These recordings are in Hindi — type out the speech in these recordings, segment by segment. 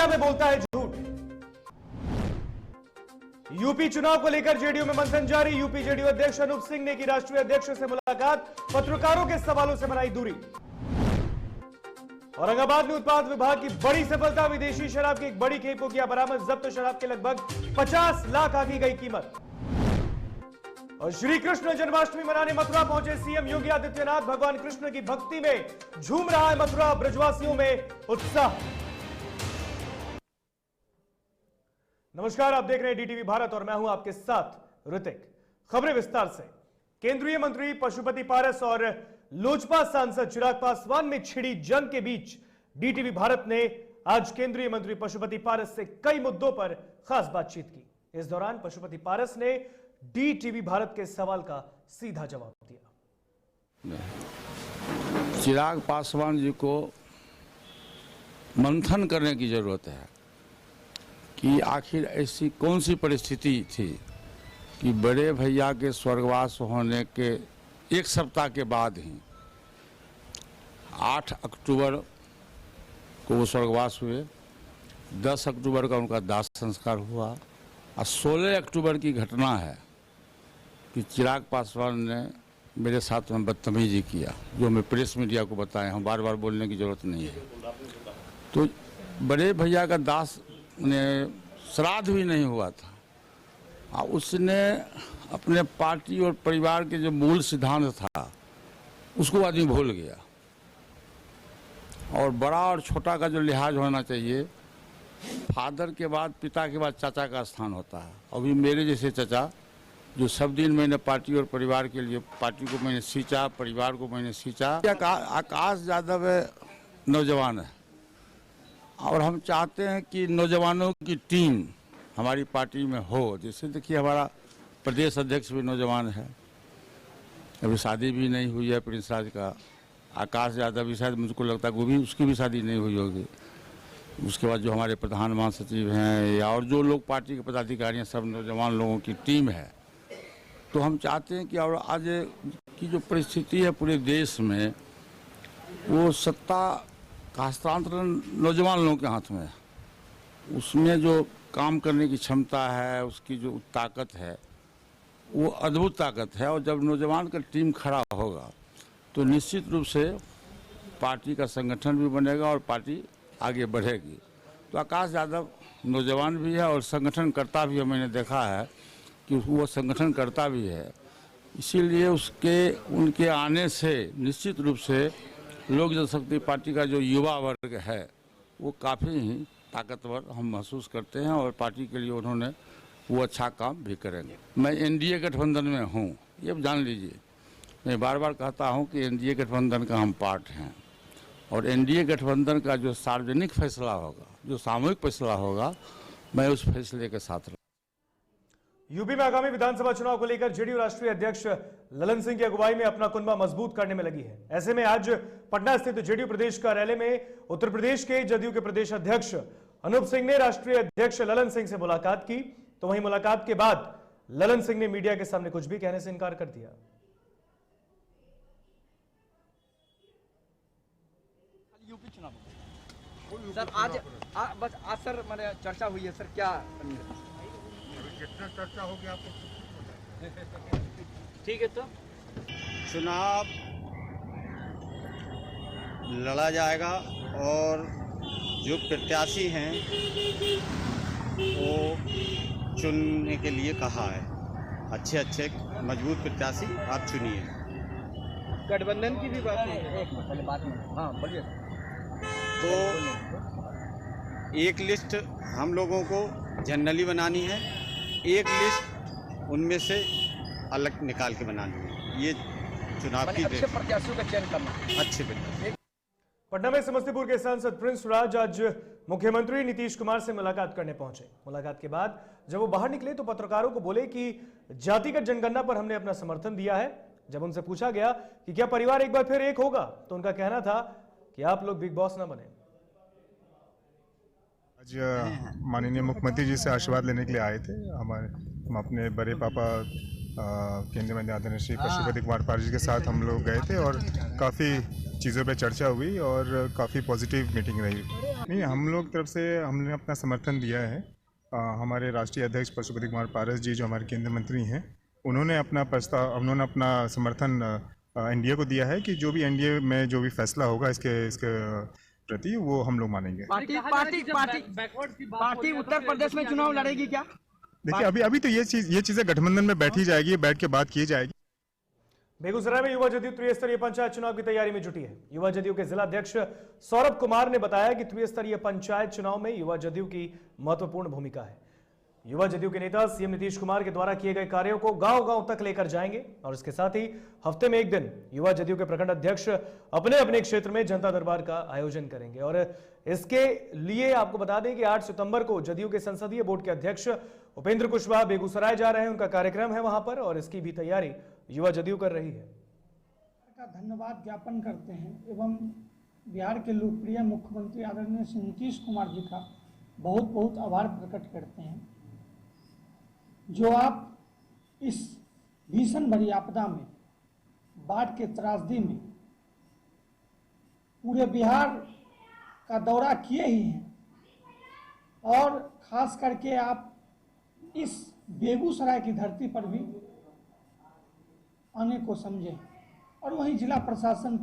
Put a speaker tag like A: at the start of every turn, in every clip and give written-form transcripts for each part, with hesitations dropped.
A: में बोलता है झूठ। यूपी चुनाव को लेकर जेडीयू में मंथन जारी। यूपी जेडीयू अध्यक्ष अनूप सिंह ने की राष्ट्रीय अध्यक्ष से मुलाकात, पत्रकारों के सवालों से बनाई दूरी। औरंगाबाद में उत्पाद विभाग की बड़ी सफलता, विदेशी शराब की एक बड़ी खेप को किया बरामद, जब्त शराब के लगभग 50 लाख आंकी गई कीमत। और श्री कृष्ण जन्माष्टमी मनाने मथुरा पहुंचे सीएम योगी आदित्यनाथ, भगवान कृष्ण की भक्ति में झूम रहा है मथुरा, ब्रजवासियों में उत्साह। नमस्कार, आप देख रहे हैं डीटीवी भारत और मैं हूं आपके साथ ऋतिक। खबरें विस्तार से। केंद्रीय मंत्री पशुपति पारस और लोजपा सांसद चिराग पासवान में छिड़ी जंग के बीच डीटीवी भारत ने आज केंद्रीय मंत्री पशुपति पारस से कई मुद्दों पर खास बातचीत की। इस दौरान पशुपति पारस ने डीटीवी भारत के सवाल का सीधा जवाब दिया।
B: चिराग पासवान जी को मंथन करने की जरूरत है कि आखिर ऐसी कौन सी परिस्थिति थी कि बड़े भैया के स्वर्गवास होने के एक सप्ताह के बाद ही 8 अक्टूबर को वो स्वर्गवास हुए, 10 अक्टूबर का उनका दाह संस्कार हुआ और 16 अक्टूबर की घटना है कि चिराग पासवान ने मेरे साथ में बदतमीजी किया, जो मैं प्रेस मीडिया को बताया हूँ, बार बार बोलने की जरूरत नहीं है। तो बड़े भैया का दाह ने श्राद्ध भी नहीं हुआ था और उसने अपने पार्टी और परिवार के जो मूल सिद्धांत था उसको आदमी भूल गया। और बड़ा और छोटा का जो लिहाज होना चाहिए, फादर के बाद पिता के बाद चाचा का स्थान होता है। अभी मेरे जैसे चाचा जो सब दिन मैंने पार्टी और परिवार के लिए, पार्टी को मैंने सींचा, परिवार को मैंने सींचा। आकाश यादव नौजवान है और हम चाहते हैं कि नौजवानों की टीम हमारी पार्टी में हो। जैसे देखिए हमारा प्रदेश अध्यक्ष भी नौजवान है, अभी शादी भी नहीं हुई है प्रिंस राज का। आकाश यादव भी शायद मुझको लगता है वो भी, उसकी भी शादी नहीं हुई होगी। उसके बाद जो हमारे प्रधान महासचिव हैं या और जो लोग पार्टी के पदाधिकारी हैं, सब नौजवान लोगों की टीम है। तो हम चाहते हैं कि और आज की जो परिस्थिति है पूरे देश में, वो सत्ता का हस्तांतरण नौजवान लोगों के हाथ में है। उसमें जो काम करने की क्षमता है, उसकी जो ताकत है, वो अद्भुत ताकत है। और जब नौजवान का टीम खड़ा होगा तो निश्चित रूप से पार्टी का संगठन भी बनेगा और पार्टी आगे बढ़ेगी। तो आकाश यादव नौजवान भी है और संगठन करता भी है। मैंने देखा है कि वो संगठन करता भी है, इसीलिए उनके आने से निश्चित रूप से लोक जनशक्ति पार्टी का जो युवा वर्ग है वो काफ़ी ही ताकतवर हम महसूस करते हैं और पार्टी के लिए उन्होंने वो अच्छा काम भी करेंगे। मैं एनडीए गठबंधन में हूँ, ये जान लीजिए। मैं बार बार कहता हूँ कि एनडीए गठबंधन का हम पार्ट हैं और एनडीए गठबंधन का जो सार्वजनिक फैसला होगा, जो सामूहिक फैसला होगा, मैं उस फैसले के साथ।
A: यूपी में आगामी विधानसभा चुनाव को लेकर जेडीयू राष्ट्रीय अध्यक्ष ललन सिंह की अगुवाई में अपना कुनबा मजबूत करने में लगी है। ऐसे में आज पटना स्थित जेडीयू प्रदेश कार्यालय में उत्तर प्रदेश के जदयू के प्रदेश अध्यक्ष अनूप सिंह ने राष्ट्रीय अध्यक्ष ललन सिंह से मुलाकात की। तो वहीं मुलाकात के बाद ललन सिंह ने मीडिया के सामने कुछ भी कहने से इनकार कर दिया।
C: यूपी चुनाव सर आज सर मैंने चर्चा हुई है सर, क्या
D: कितना चर्चा हो गया आपको?
C: ठीक है। तो
E: चुनाव लड़ा जाएगा और जो प्रत्याशी हैं वो चुनने के लिए कहा है। अच्छे मजबूत प्रत्याशी आप चुनिए।
C: गठबंधन की भी बात है, पहले बात में। हाँ बोलिए।
E: तो एक लिस्ट हम लोगों को जनरली बनानी है, एक लिस्ट उनमें से अलग निकाल के बनानी है। ये चुनाव की
C: अच्छे प्रत्याशियों का चयन करना,
E: अच्छे प्रत्याशी।
A: पटना में समस्तीपुर के सांसद प्रिंस राज आज मुख्यमंत्री नीतीश कुमार से मुलाकात करने पहुंचे। मुलाकात के बाद जब वो बाहर निकले तो पत्रकारों को बोले कि जातिगत जनगणना पर हमने अपना समर्थन दिया है। जब उनसे पूछा गया कि क्या परिवार एक बार फिर एक होगा, तो उनका कहना था कि आप लोग बिग बॉस ना बने।
D: आज माननीय मुख्यमंत्री जी से आशीर्वाद लेने के लिए आए थे। हम अपने बड़े पापा केंद्रीय मंत्री आदरणीय श्री पशुपति कुमार पारस जी के साथ हम लोग गए थे और काफ़ी चीज़ों पे चर्चा हुई और काफ़ी पॉजिटिव मीटिंग रही। नहीं, हम लोग तरफ से हमने अपना समर्थन दिया है। हमारे राष्ट्रीय अध्यक्ष पशुपति कुमार पारस जी जो हमारे केंद्रीय मंत्री हैं, उन्होंने अपना समर्थन एनडीए को दिया है कि जो भी एनडीए में जो भी फैसला होगा इसके प्रति वो हम लोग मानेंगे।
C: पार्टी उत्तर प्रदेश में चुनाव लड़ेगी क्या?
D: देखिए अभी तो ये चीज़ें गठबंधन में बैठी जाएगी, बैठ के बात की जाएगी।
A: बेगूसराय में युवा जदयू त्रिस्तरीय पंचायत चुनाव की तैयारी में जुटी है। युवा जदयू के जिला अध्यक्ष सौरभ कुमार ने बताया कि त्रिस्तरीय पंचायत चुनाव में युवा जदयू की महत्वपूर्ण भूमिका है। युवा जदयू के नेता सीएम नीतीश कुमार के द्वारा किए गए कार्यों को गांव-गांव तक लेकर जाएंगे और इसके साथ ही हफ्ते में एक दिन युवा जदयू के प्रखंड अध्यक्ष अपने अपने क्षेत्र में जनता दरबार का आयोजन करेंगे। और इसके लिए आपको बता दें कि 8 सितंबर को जदयू के संसदीय बोर्ड के अध्यक्ष उपेंद्र कुशवाहा बेगूसराय जा रहे हैं। उनका कार्यक्रम है वहां पर और इसकी भी तैयारी युवा जदयू कर रही है।
F: का धन्यवाद ज्ञापन करते हैं एवं बिहार के लोकप्रिय मुख्यमंत्री आदरणीय श्री नीतीश कुमार जी का बहुत बहुत आभार प्रकट करते हैं, जो आप इस भीषण भरी आपदा में, बाढ़ के त्रासदी में पूरे बिहार का दौरा किए ही हैं और खास करके आप इस बेगूसराय की धरती पर भी आने को समझें। और वहीं जिला प्रशासन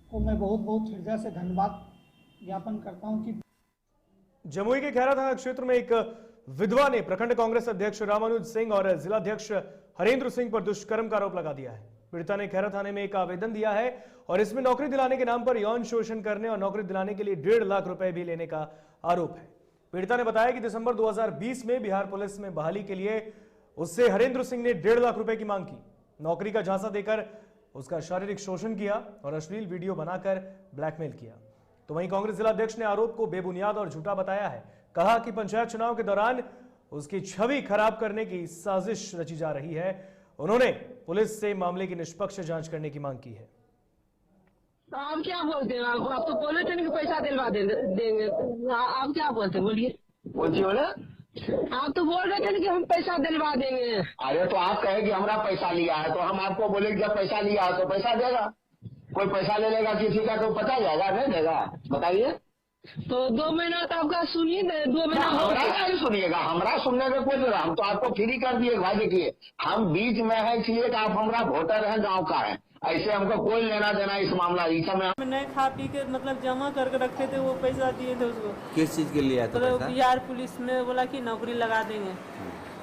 F: को मैं बहुत बहुत हृदय से धन्यवाद ज्ञापन करता हूं कि
A: जमुई के खैरा थाना क्षेत्र में एक विधवा ने प्रखंड कांग्रेस अध्यक्ष रामानुज सिंह और जिलाध्यक्ष हरेंद्र सिंह पर दुष्कर्म का आरोप लगा दिया है। पीड़िता ने खैरा थाने में एक आवेदन दिया है और इसमें नौकरी दिलाने के नाम पर यौन शोषण करने और नौकरी दिलाने के लिए 1.5 लाख रुपए भी लेने का आरोप है। पीड़िता ने बताया कि दिसंबर 2020 में बिहार पुलिस में बहाली के लिए उससे हरेंद्र सिंह ने 1.5 लाख रुपए की मांग की। नौकरी का झांसा देकर उसका शारीरिक शोषण किया और अश्लील वीडियो बनाकर ब्लैकमेल किया। तो वहीं कांग्रेस जिलाध्यक्ष ने आरोप को बेबुनियाद और झूठा बताया है। कहा कि पंचायत चुनाव के दौरान उसकी छवि खराब करने की साजिश रची जा रही है। उन्होंने पुलिस से मामले की निष्पक्ष जांच करने की मांग की है।
G: तो आप क्या बोलते हैं? आप तो बोले थे कि पैसा दिलवा देंगे, आप क्या बोलते हैं? बोलिए
H: बोला
G: आप तो बोल रहे थे कि हम पैसा दिलवा देंगे।
H: अरे तो आप कहे कि हमारा पैसा लिया है तो हम आपको बोले कि जब पैसा लिया है तो पैसा देगा। कोई पैसा ले लेगा किसी का तो पता जाएगा, नहीं देगा? बताइए।
G: तो 2 महीना तो आपका सुनिए, 2 महीना
H: हमारा नहीं सुनिएगा, हमारा सुनने में कोई हम तो आपको फ्री कर दिए भाई। देखिए हम बीच में है इसलिए कि आप हमारा वोटर है, गाँव का है, ऐसे हमको कोई लेना देना इस मामला इस समय
I: नहीं खा पी के मतलब जमा करके रखे थे, वो पैसा दिए थे उसको।
J: किस चीज के लिए?
I: तो बिहार पुलिस में बोला कि नौकरी लगा देंगे।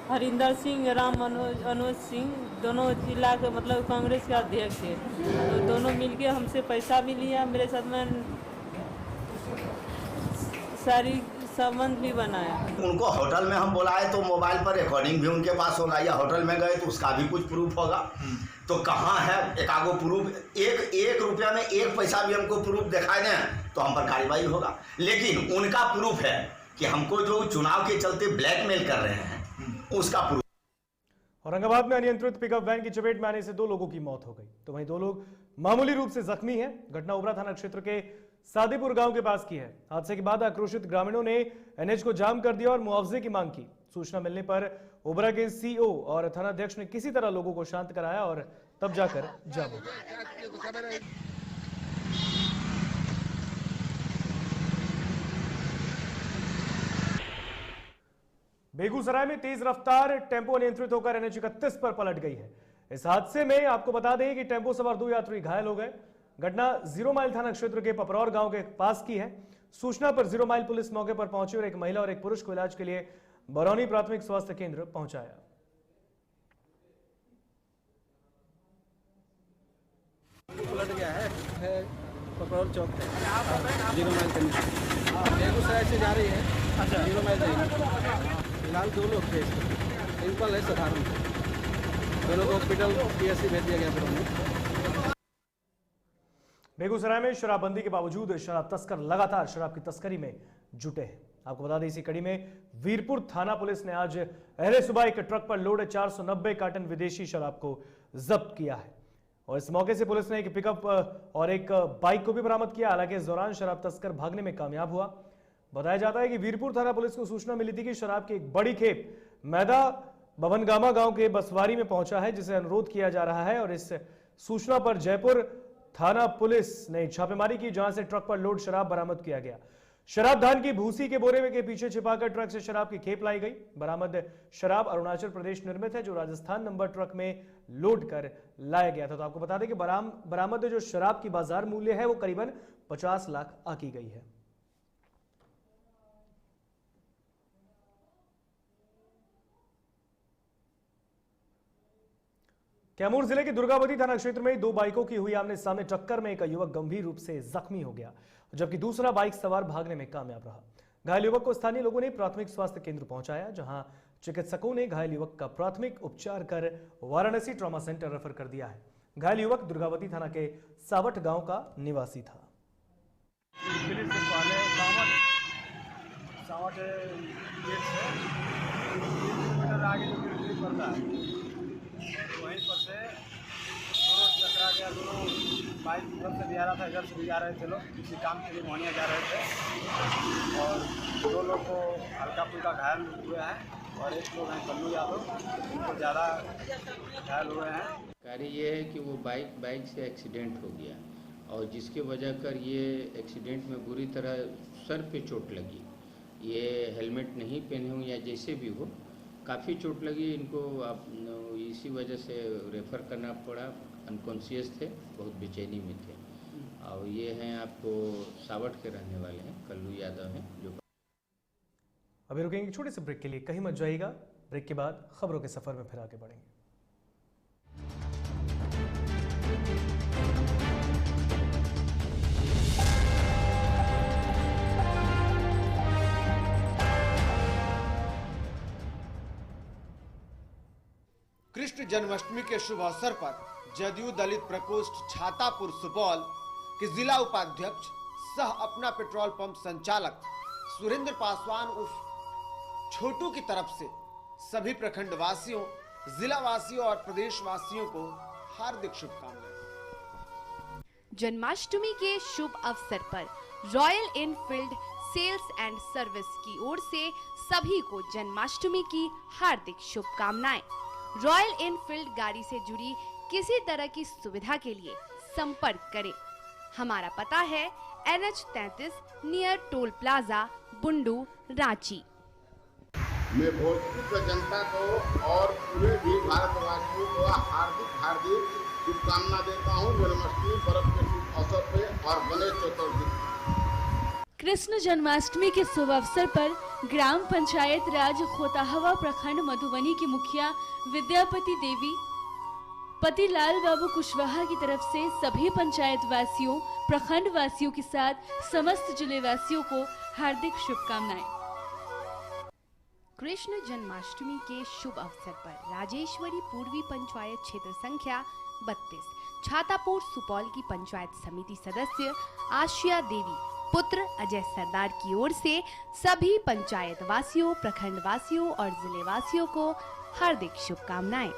I: हरिंदर सिंह, अनुज सिंह दोनों जिला के मतलब कांग्रेस के अध्यक्ष थे, तो दोनों मिलके हमसे पैसा भी लिया, मेरे साथ में सारी संबंध भी बनाया।
K: उनको होटल में हम बुलाए तो मोबाइल पर रिकॉर्डिंग भी उनके पास होगा, या होटल में गए तो उसका भी कुछ प्रूफ होगा। तो कहाँ है एकागो प्रूफ? एक रुपया में 1 पैसा भी हमको प्रूफ दिखाए दें तो हम पर कार्रवाई होगा। लेकिन उनका प्रूफ है कि हमको जो चुनाव के चलते ब्लैकमेल कर रहे हैं उसका प्रूफ।
A: औरंगाबाद में अनियंत्रित पिकअप वैन की चपेट में आने से 2 लोगों की मौत हो गई, तो वहीं 2 लोग मामूली रूप से जख्मी हैं। घटना ओबरा थाना क्षेत्र के सादीपुर गांव के पास की है। हादसे के बाद आक्रोशित ग्रामीणों ने एनएच को जाम कर दिया और मुआवजे की मांग की। सूचना मिलने पर ओबरा के सीओ और थानाध्यक्ष ने किसी तरह लोगों को शांत कराया और तब जाकर जाम हो गया। बेगूसराय में तेज रफ्तार टेंपो अनियंत्रित होकर एनएच 31 पर पलट गई है। इस हादसे में आपको बता दें कि टेंपो सवार 2 यात्री घायल हो गए। घटना 0 माइल थाना क्षेत्र के पपरौर गांव के पास की है। सूचना पर 0 माइल पुलिस मौके पर पहुंची और एक महिला और एक पुरुष को इलाज के लिए बरौनी प्राथमिक स्वास्थ्य केंद्र पहुंचाया।
C: पलट गया है पपरौर चौक पे 0 माइल बेगूसराय से जा रही है। अच्छा 0 माइल फिलहाल 2 लोग थे, सिंपल है, साधारण। दोनों को हॉस्पिटल पीएससी भेज दिया गया।
A: बेगूसराय में शराबबंदी के बावजूद शराब तस्कर लगातार शराब की तस्करी में जुटे हैं। आपको बता दें इसी कड़ी में वीरपुर थाना पुलिस ने आज अहले सुबह एक ट्रक पर लोड 490 कार्टन विदेशी शराब को जब्त किया है और इस मौके से पुलिस ने एक पिकअप और एक बाइक को भी बरामद किया। हालांकि इस दौरान शराब तस्कर भागने में कामयाब हुआ। बताया जाता है कि वीरपुर थाना पुलिस को सूचना मिली थी कि शराब की एक बड़ी खेप मैदा बभनगामा गांव के बसवारी में पहुंचा है, जिसे अनुरोध किया जा रहा है। और इस सूचना पर जयपुर थाना पुलिस ने छापेमारी की, जहां से ट्रक पर लोड शराब बरामद किया गया। शराब धान की भूसी के बोरे के पीछे छिपाकर ट्रक से शराब की खेप लाई गई। बरामद शराब अरुणाचल प्रदेश निर्मित है, जो राजस्थान नंबर ट्रक में लोड कर लाया गया था। तो आपको बता दें कि बरामद जो शराब की बाजार मूल्य है वो करीबन 50 लाख आकी गई है। कैमूर जिले के दुर्गावती थाना क्षेत्र में 2 बाइकों की हुई आमने सामने टक्कर में एक युवक गंभीर रूप से जख्मी हो गया, जबकि दूसरा बाइक सवार भागने में कामयाब रहा। घायल युवक को स्थानीय लोगों ने प्राथमिक स्वास्थ्य केंद्र पहुंचाया, जहां चिकित्सकों ने घायल युवक का प्राथमिक उपचार कर वाराणसी ट्रॉमा सेंटर रेफर कर दिया है। घायल युवक दुर्गावती थाना के सावट गांव का निवासी था।
C: वहीं पर से दोनों टकरा गया। दोनों बाइक उधर से भी आ रहा था, इधर से भी आ रहे थे। लोग किसी काम के लिए मोहनिया जा रहे थे और 2 लोग को हल्का फुल्का घायल हुए हैं और 1 लोग हैं कल्लू यादव, उनको ज़्यादा घायल हुए हैं।
J: कार्य ये है कि वो बाइक से एक्सीडेंट हो गया और जिसके वजह कर ये एक्सीडेंट में बुरी तरह सर पे चोट लगी। ये हेलमेट नहीं पहने हो या जैसे भी हो, काफ़ी चोट लगी इनको। आप इसी वजह से रेफ़र करना पड़ा। अनकॉन्शियस थे, बहुत बेचैनी में थे। और ये हैं आपको सावट के रहने वाले हैं, कल्लू यादव हैं। जो
A: अभी रुकेंगे छोटे से ब्रेक के लिए, कहीं मत जाइएगा। ब्रेक के बाद खबरों के सफर में फिर आगे बढ़ेंगे।
L: कृष्ण जन्माष्टमी के शुभ अवसर पर जदयू दलित प्रकोष्ठ छातापुर सुपौल के जिला उपाध्यक्ष सह अपना पेट्रोल पंप संचालक सुरेंद्र पासवान उर्फ छोटू की तरफ से सभी प्रखंड वासियों, जिला वासियों और प्रदेश वासियों को हार्दिक शुभकामनाएं।
M: जन्माष्टमी के शुभ अवसर पर Royal Enfield sales and service की ओर से सभी को जन्माष्टमी की हार्दिक शुभकामनाएं। रॉयल एनफील्ड गाड़ी से जुड़ी किसी तरह की सुविधा के लिए संपर्क करें। हमारा पता है NH 33 near toll plaza, Bundu, Ranchi.
N: मैं भोजपुर जनता को और पूरे भी भारतवासियों को हार्दिक शुभकामना देता हूँ जन्माष्टमी पर्व के शुभ अवसर पे और गणेश चतुर्थी।
O: कृष्ण जन्माष्टमी के शुभ अवसर पर ग्राम पंचायत राज खोताहवा प्रखंड मधुबनी की मुखिया विद्यापति देवी पति लाल बाबू कुशवाहा की तरफ से सभी पंचायत वासियों, प्रखंड वासियों के साथ समस्त जिले वासियों को हार्दिक शुभकामनाएं।
M: कृष्ण जन्माष्टमी के शुभ अवसर पर राजेश्वरी पूर्वी पंचायत क्षेत्र संख्या 32 छातापुर सुपौल की पंचायत समिति सदस्य आशिया देवी पुत्र अजय सरदार की ओर से सभी पंचायत वासियों, प्रखंड वासियों और जिले वासियों को हार्दिक शुभकामनाएं।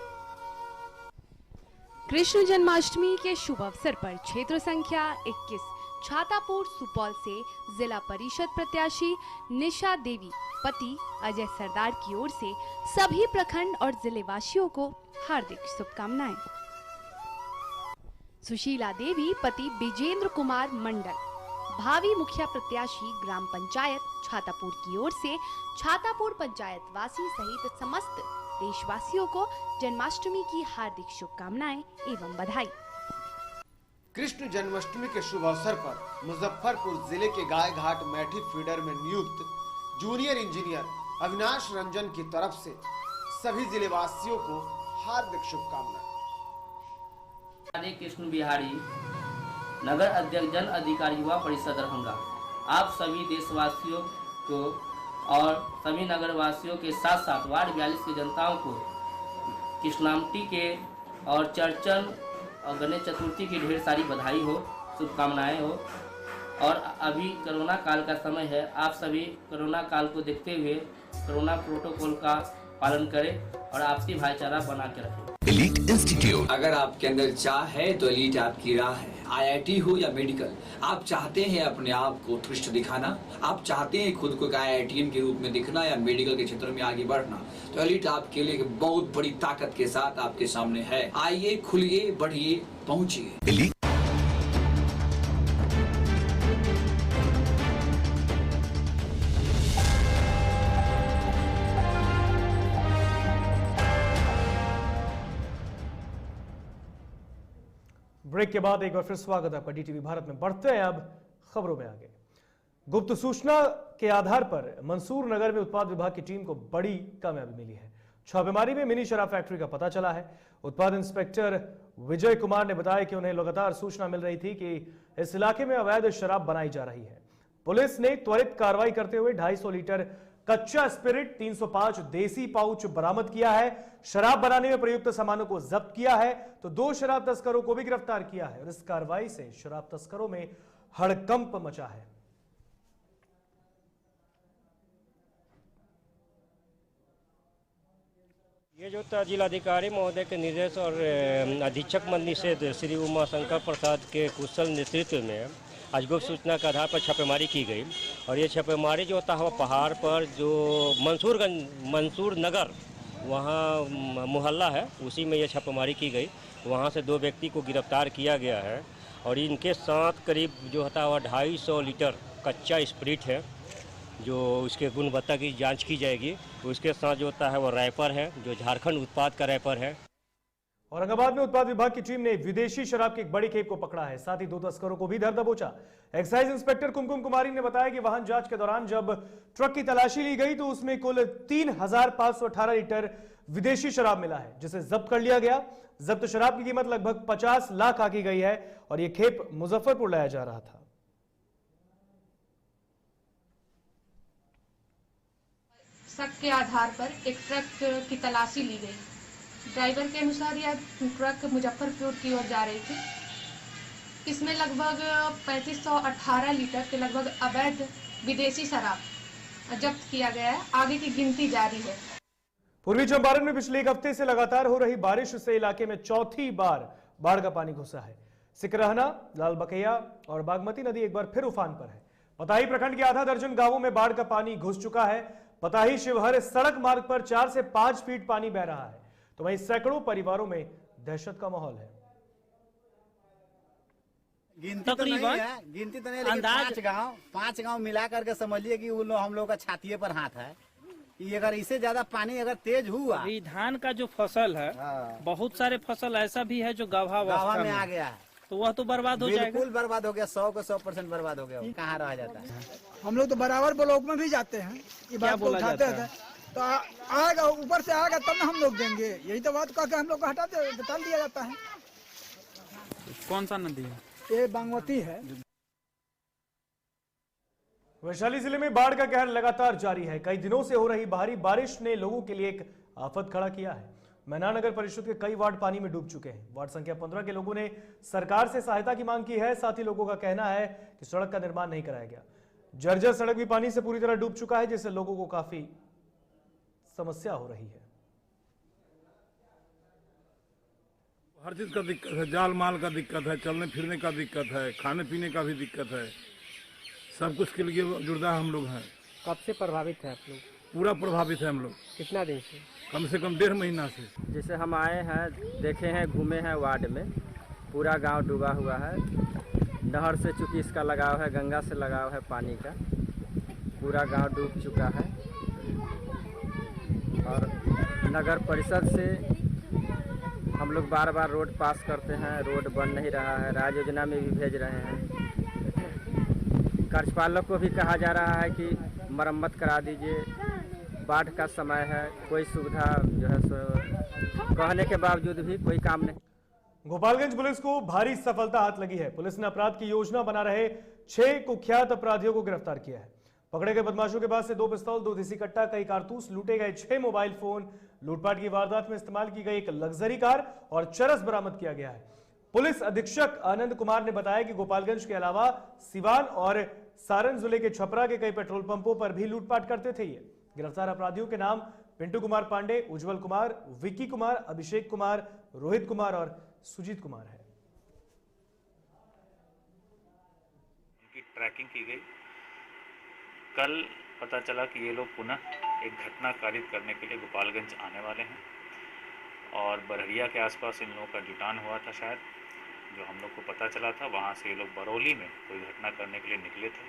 M: कृष्ण जन्माष्टमी के शुभ अवसर पर क्षेत्र संख्या 21 छातापुर सुपौल से जिला परिषद प्रत्याशी निशा देवी पति अजय सरदार की ओर से सभी प्रखंड और जिले वासियों को हार्दिक शुभकामनाएं। सुशीला देवी पति विजेंद्र कुमार मंडल भावी मुखिया प्रत्याशी ग्राम पंचायत छातापुर की ओर से छातापुर पंचायत वासी सहित समस्त देशवासियों को जन्माष्टमी की हार्दिक शुभकामनाएं एवं बधाई।
L: कृष्ण जन्माष्टमी के शुभ अवसर पर मुजफ्फरपुर जिले के गाय घाट मैठी फीडर में नियुक्त जूनियर इंजीनियर अविनाश रंजन की तरफ से सभी जिले वासियों को हार्दिक शुभकामनाएं।
P: राधे कृष्ण बिहारी, नगर अध्यक्ष जन अधिकारी युवा परिषद दरभंगा, आप सभी देशवासियों को और सभी नगरवासियों के साथ साथ वार्ड 42 की जनताओं को कृष्णाष्टमी के और चर्चन और गणेश चतुर्थी की ढेर सारी बधाई हो, शुभकामनाएं हो। और अभी कोरोना काल का समय है, आप सभी कोरोना काल को देखते हुए कोरोना प्रोटोकॉल का पालन करें और आपसी भाईचारा बना के रखें।
Q: एलीट इंस्टीट्यूट, अगर आपके अंदर चाह है तो एलीट आपकी राह है। IIT हो या मेडिकल, आप चाहते हैं अपने आप को उत्कृष्ट दिखाना, आप चाहते हैं खुद को IITian के रूप में दिखना या मेडिकल के क्षेत्र में आगे बढ़ना, तो एलीट आपके लिए एक बहुत बड़ी ताकत के साथ आपके सामने है। आइए, खुलिए, बढ़िए, पहुंचिए।
A: ब्रेक के बाद एक बार फिर स्वागत है आपका डीटीवी भारत में। बढ़ते हैं अब खबरों में आगे। गुप्त सूचना के आधार पर मंसूर नगर में उत्पाद विभाग की टीम को बड़ी कामयाबी मिली है। छापेमारी में मिनी शराब फैक्ट्री का पता चला है। उत्पाद इंस्पेक्टर विजय कुमार ने बताया कि उन्हें लगातार सूचना मिल रही थी कि इस इलाके में अवैध शराब बनाई जा रही है। पुलिस ने त्वरित कार्रवाई करते हुए 250 लीटर कच्चा स्पिरिट, 305 देसी पाउच बरामद किया है। शराब बनाने में प्रयुक्त सामानों को जब्त किया है तो 2 शराब तस्करों को भी गिरफ्तार किया है और इस कार्रवाई से शराब तस्करों में हड़कंप मचा है।
R: ये जो जिलाधिकारी महोदय के निर्देश और अधीक्षक मद्निषेध श्री उमाशंकर प्रसाद के कुशल नेतृत्व में आज गुप्त सूचना के आधार पर छापेमारी की गई और ये छापेमारी जो होता है पहाड़ पर जो मंसूर नगर वहाँ मोहल्ला है उसी में ये छापेमारी की गई। वहाँ से 2 व्यक्ति को गिरफ्तार किया गया है और इनके साथ करीब जो होता है 250 लीटर कच्चा स्पिरिट है जो उसके गुणवत्ता की जांच की जाएगी। उसके साथ जो होता है वो रैपर है जो झारखंड उत्पाद का रैपर है।
A: औरंगाबाद में उत्पाद विभाग की टीम ने विदेशी शराब की एक बड़ी खेप को पकड़ा है, साथ ही 2 तस्करों को भी धर दबोचा। एक्साइज इंस्पेक्टर कुमकुम कुमारी ने बताया कि वाहन जांच के दौरान जब ट्रक की तलाशी ली गई तो उसमें कुल 3,518 लीटर विदेशी शराब मिला है जिसे जब्त कर लिया गया। जब्त शराब की कीमत लगभग 50 लाख आंकी गई है और यह खेप मुजफ्फरपुर लाया जा रहा था।
S: शक के आधार पर एक ट्रक की तलाशी ली गई। ड्राइवर के अनुसार यह ट्रक मुजफ्फरपुर की ओर जा रही थी। इसमें लगभग 3518 लीटर के लगभग अवैध विदेशी शराब जब्त किया गया है। आगे की गिनती जारी है।
A: पूर्वी चंपारण में पिछले 1 हफ्ते से लगातार हो रही बारिश से इलाके में चौथी बार बाढ़ का पानी घुसा है। सिकरहना, लाल बकैया और बागमती नदी एक बार फिर उफान पर है। पताही प्रखंड के आधा दर्जन गांवों में बाढ़ का पानी घुस चुका है। पताही शिवहर सड़क मार्ग पर 4 से 5 फीट पानी बह रहा है तो वहीं सैकड़ों परिवारों में दहशत का माहौल है।
T: गिनती तो नहीं है लेकिन 5 गांव मिला करके समझिए कि उन हम लोग का छातिए पर हाथ है कि अगर इससे ज्यादा पानी अगर तेज हुआ।
U: धान का जो फसल है बहुत सारे फसल ऐसा भी है जो गाढ़ा
T: में आ गया है
U: तो वह तो बर्बाद हो जाएगा।
T: बिल्कुल बर्बाद हो गया, 100 को 100% बर्बाद हो गया। कहाँ रह जाता है।
V: हम लोग तो बराबर ब्लॉक में भी जाते हैं, ये बात को उठाते हैं तो आएगा ऊपर से आएगा तब ना हम लोग देंगे। यही तो बात कह के हम लोग को हटाते बता दिया जाता है।
U: कौन सा नदी है?
V: ये बागमती है।
A: वैशाली जिले में बाढ़ का कहर लगातार जारी है। कई दिनों से हो रही भारी बारिश ने लोगों के लिए एक आफत खड़ा किया है। मैना नगर परिषद के कई वार्ड पानी में डूब चुके हैं। वार्ड संख्या 15 के लोगों ने सरकार से सहायता की मांग की है। साथ ही लोगों का कहना है कि सड़क का निर्माण नहीं कराया गया। जर्जर सड़क भी पानी से पूरी तरह डूब चुका है जिससे लोगों को काफी समस्या हो रही है।
B: हर चीज का दिक्कत है, जाल माल का दिक्कत है, चलने फिरने का दिक्कत है, खाने पीने का भी दिक्कत है। सब कुछ के लिए जुड़दा हम लोग हैं।
U: कब से प्रभावित है आप लोग?
B: पूरा प्रभावित है हम लोग।
U: कितना दिन से?
B: कम से कम 1.5 महीना से।
U: जैसे हम आए हैं, देखे हैं, घूमे हैं वार्ड में, पूरा गांव डूबा हुआ है। नहर से चूंकि इसका लगाव है, गंगा से लगाव है पानी का, पूरा गांव डूब चुका है। और नगर परिषद से हम लोग बार बार रोड पास करते हैं, रोड बन नहीं रहा है। राज्य योजना में भी भेज रहे हैं। कार्यपालक को भी कहा जा रहा है कि मरम्मत करा दीजिए, बाढ़ का समय है, कोई सुविधा जो है सो कहने के बावजूद भी कोई काम नहीं।
A: गोपालगंज पुलिस को भारी सफलता हाथ लगी है। पुलिस ने अपराध की योजना बना रहे 6 कुख्यात अपराधियों को गिरफ्तार किया है। पकड़े गए बदमाशों के पास से 2 पिस्तौल, 2 देसी कट्टा, कई कारतूस, लूटे गए 6 मोबाइल फोन, लूटपाट की वारदात में इस्तेमाल की गई एक लग्जरी कार और चरस बरामद किया गया है। पुलिस अधीक्षक आनंद कुमार ने बताया कि गोपालगंज के अलावा सिवान और सारण जिले के छपरा के कई पेट्रोल पंपों पर भी लूटपाट करते थे। ये गिरफ्तार अपराधियों के नाम पिंटू कुमार पांडे, उज्जवल कुमार, विक्की कुमार, अभिषेक कुमार, रोहित कुमार और सुजीत कुमार है।
W: उनकी ट्रैकिंग की गई। कल पता चला कि ये लोग पुनः एक घटना कारित करने के लिए गोपालगंज आने वाले हैं और बरहरिया के आसपास इन लोगों का जुटान हुआ था शायद, जो हम लोग को पता चला था। वहाँ से ये लोग बरौली में कोई घटना करने के लिए निकले थे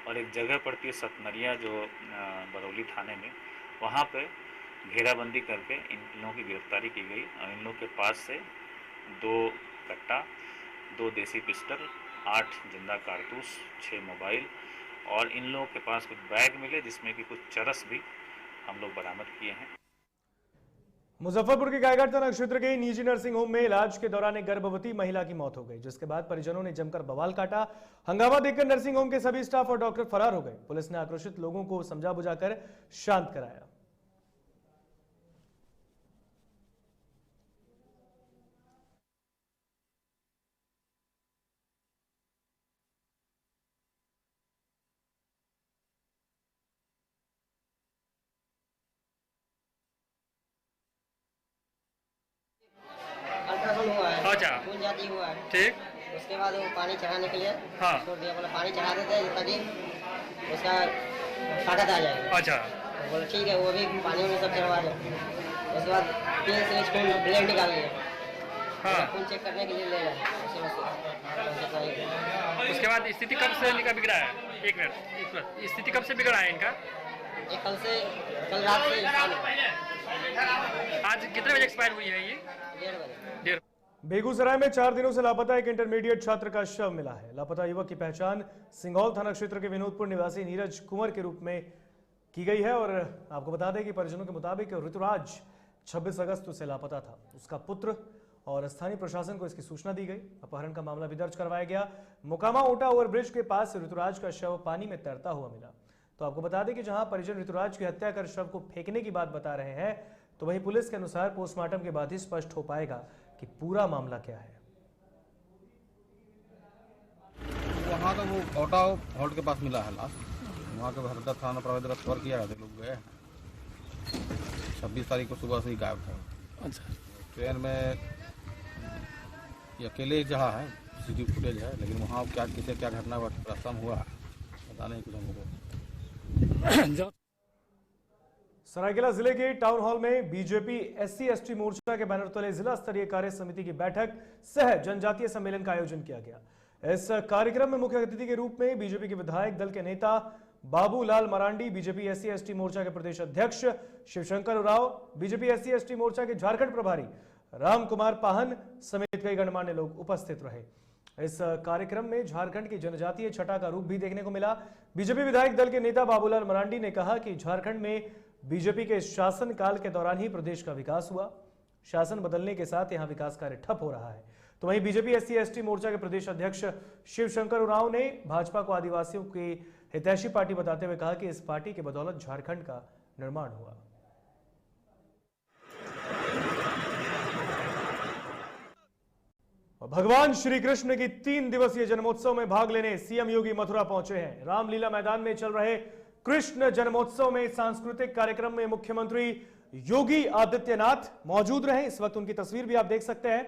W: और एक जगह पड़ती है सतनरिया जो बरौली थाने में, वहाँ पे घेराबंदी करके इन लोगों की गिरफ्तारी की गई और इन लोगों के पास से 2 कट्टा, 2 देसी पिस्टल, 8 जिंदा कारतूस, 6 मोबाइल और इन लोगों के पास कुछ बैग मिले जिसमें कि कुछ चरस भी हम लोग बरामद किए हैं।
A: मुजफ्फरपुर के गायघाट थाना क्षेत्र के निजी नर्सिंग होम में इलाज के दौरान एक गर्भवती महिला की मौत हो गई, जिसके बाद परिजनों ने जमकर बवाल काटा। हंगामा देखकर नर्सिंग होम के सभी स्टाफ और डॉक्टर फरार हो गए। पुलिस ने आक्रोशित लोगों को समझा बुझाकर शांत कराया।
D: अल्ट्रासाउंड हुआ है,
E: अच्छा,
D: खून जाती हुआ है,
E: ठीक।
D: उसके बाद वो पानी चढ़ाने के लिए
E: हाँ।
D: छोड़ दिया, बोला पानी चढ़ा देते हैं ताकि उसका ताकत आ जाएगा।
E: अच्छा,
D: बोला ठीक है, वो भी पानी में सब चढ़वा दे। उसके बाद 3 से खून ब्लड निकाल लिया,
E: हाँ।
D: खून चेक करने के लिए ले गए।
E: उसके बाद स्थिति कब से बिगड़ा है? एक मिनट, स्थिति कब से बिगड़ा है इनका?
D: कल रात से।
E: आज कितने बजे एक्सपायर हुई है ये?
D: 1:30 बजे।
A: बेगूसराय में 4 दिनों से लापता एक इंटरमीडिएट छात्र का शव मिला है। लापता युवक की पहचान सिंगौल थाना क्षेत्र के विनोदपुर निवासी नीरज कुंवर के रूप में की गई है और आपको बता दें कि परिजनों के मुताबिक ऋतुराज 26 अगस्त से लापता था। उसका पुत्र और स्थानीय प्रशासन को इसकी सूचना दी गई। अपहरण का मामला भी दर्ज करवाया गया। मोकामा ओटा ओवरब्रिज के पास ऋतुराज का शव पानी में तैरता हुआ मिला। तो आपको बता दें कि जहां परिजन ऋतुराज की हत्या कर शव को फेंकने की बात बता रहे हैं, तो वहीं पुलिस के अनुसार पोस्टमार्टम के बाद ही स्पष्ट हो पाएगा कि पूरा मामला क्या है।
F: वहाँ तो वो ओटा हॉल्ट के पास मिला है लाश। वहाँ के हरदा थाना प्रवेश कवर किया है, लोग गए हैं। 26 तारीख को सुबह से ही गायब था। अच्छा, ट्रेन में ये अकेले जहाँ है सीसीटीवी फुटेज है, लेकिन वहाँ क्या किसे क्या घटना प्रस्तम हुआ पता नहीं कुछ हमको।
A: सरायकेला जिले के टाउन हॉल में बीजेपी SC/ST मोर्चा के बैनर तले जिला स्तरीय कार्य समिति की बैठक सह जनजातीय सम्मेलन का आयोजन किया गया। इस कार्यक्रम में मुख्य अतिथि के रूप में बीजेपी के विधायक दल के नेता बाबूलाल मरांडी, बीजेपी SC/ST मोर्चा के प्रदेश अध्यक्ष शिवशंकर उरांव, बीजेपी SC/ST मोर्चा के झारखंड प्रभारी राम कुमार पाहन समेत कई गणमान्य लोग उपस्थित रहे। इस कार्यक्रम में झारखंड की जनजातीय छटा का रूप भी देखने को मिला। बीजेपी विधायक दल के नेता बाबूलाल मरांडी ने कहा कि झारखंड में बीजेपी के शासन काल के दौरान ही प्रदेश का विकास हुआ। शासन बदलने के साथ यहां विकास कार्य ठप हो रहा है। तो वहीं बीजेपी SC/ST मोर्चा के प्रदेश अध्यक्ष शिवशंकर उरांव ने भाजपा को आदिवासियों की हितैषी पार्टी बताते हुए कहा कि इस पार्टी के बदौलत झारखंड का निर्माण हुआ। भगवान श्री कृष्ण की 3 दिवसीय जन्मोत्सव में भाग लेने सीएम योगी मथुरा पहुंचे हैं। रामलीला मैदान में चल रहे कृष्ण जन्मोत्सव में सांस्कृतिक कार्यक्रम में मुख्यमंत्री योगी आदित्यनाथ मौजूद रहे। इस वक्त उनकी तस्वीर भी आप देख सकते हैं।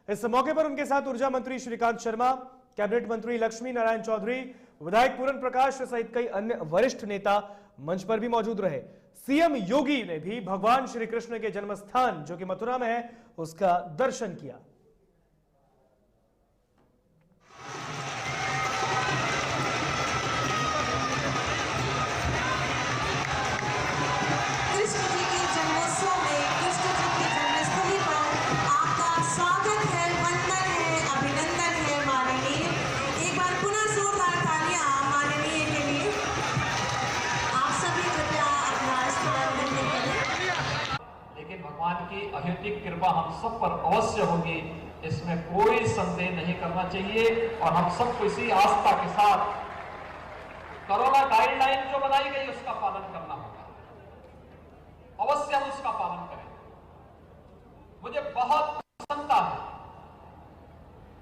A: इस मौके पर उनके साथ ऊर्जा मंत्री श्रीकांत शर्मा, कैबिनेट मंत्री लक्ष्मी नारायण चौधरी, विधायक पूरन प्रकाश सहित कई अन्य वरिष्ठ नेता मंच पर भी मौजूद रहे। सीएम योगी ने भी भगवान श्री कृष्ण के जन्म स्थान जो कि मथुरा में है उसका दर्शन किया।
X: की अहेतुक कृपा हम सब पर अवश्य होगी, इसमें कोई संदेह नहीं करना चाहिए। और हम सबको इसी आस्था के साथ कोरोना गाइडलाइन जो बनाई गई उसका पालन करना होगा। अवश्य हम उसका पालन करें। मुझे बहुत प्रसन्नता है,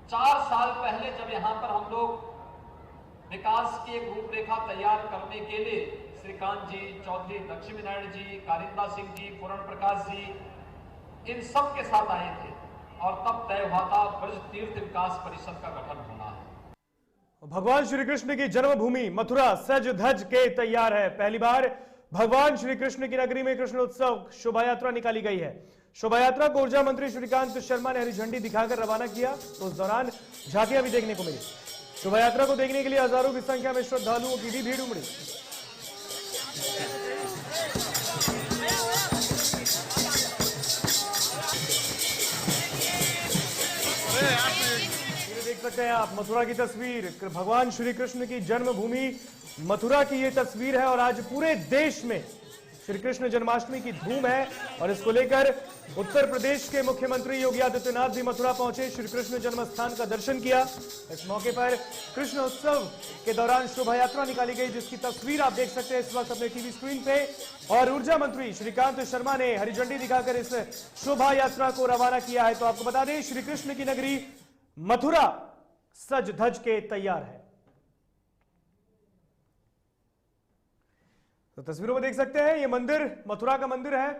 X: 4 साल पहले जब यहां पर हम लोग विकास की एक रूपरेखा तैयार करने के लिए श्रीकांत जी, चौधरी लक्ष्मी नारायण जी, कारिंदा सिंह जी, पूरण प्रकाश जी, इन सब के साथ आए थे और तब तय हुआ था ब्रज तीर्थ विकास परिषद का गठन होना है।
A: भगवान श्री कृष्ण की जन्मभूमि मथुरा सज धज के तैयार है। पहली बार भगवान श्री कृष्ण की नगरी में कृष्णोत्सव शोभा यात्रा निकाली गई है। शोभा यात्रा को ऊर्जा मंत्री श्रीकांत शर्मा ने हरी झंडी दिखाकर रवाना किया, तो उस दौरान झांकियां भी देखने को मिली। शोभा यात्रा को देखने के लिए हजारों की संख्या में श्रद्धालुओं की भी भीड़ उमड़ी। देख सकते सकते हैं आप मथुरा की तस्वीर, भगवान श्री कृष्ण की जन्मभूमि मथुरा की ये तस्वीर है और आज पूरे देश में श्री कृष्ण जन्माष्टमी की धूम है और इसको लेकर उत्तर प्रदेश के मुख्यमंत्री योगी आदित्यनाथ भी मथुरा पहुंचे, श्री कृष्ण जन्म स्थान का दर्शन किया। इस मौके पर कृष्ण उत्सव के दौरान शोभा यात्रा निकाली गई, जिसकी तस्वीर आप देख सकते हैं इस वक्त अपने टीवी स्क्रीन पे। और ऊर्जा मंत्री श्रीकांत शर्मा ने हरी झंडी दिखाकर इस शोभा यात्रा को रवाना किया है। तो आपको बता दें, श्री कृष्ण की नगरी मथुरा सज धज के तैयार है। तो तस्वीरों में देख सकते हैं ये मंदिर मथुरा का मंदिर है,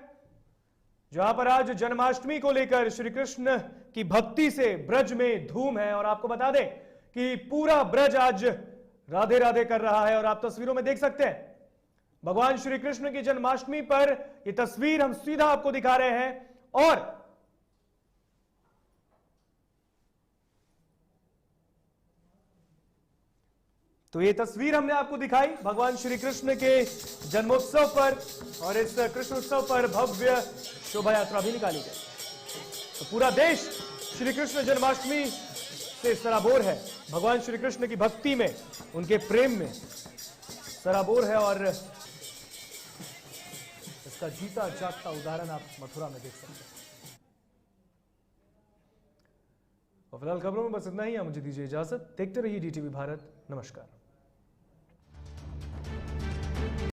A: जहां पर आज जन्माष्टमी को लेकर श्री कृष्ण की भक्ति से ब्रज में धूम है। और आपको बता दें कि पूरा ब्रज आज राधे राधे कर रहा है और आप तस्वीरों में देख सकते हैं भगवान श्री कृष्ण की जन्माष्टमी पर ये तस्वीर हम सीधा आपको दिखा रहे हैं। और तो ये तस्वीर हमने आपको दिखाई भगवान श्री कृष्ण के जन्मोत्सव पर और इस कृष्ण उत्सव पर भव्य शोभा यात्रा भी निकाली गई। तो पूरा देश श्री कृष्ण जन्माष्टमी से सराबोर है, भगवान श्री कृष्ण की भक्ति में, उनके प्रेम में सराबोर है और इसका जीता जागता उदाहरण आप मथुरा में देख सकते हैं। और फिलहाल खबरों में बस इतना ही, मुझे दीजिए इजाजत। देखते रहिए DTV भारत। नमस्कार।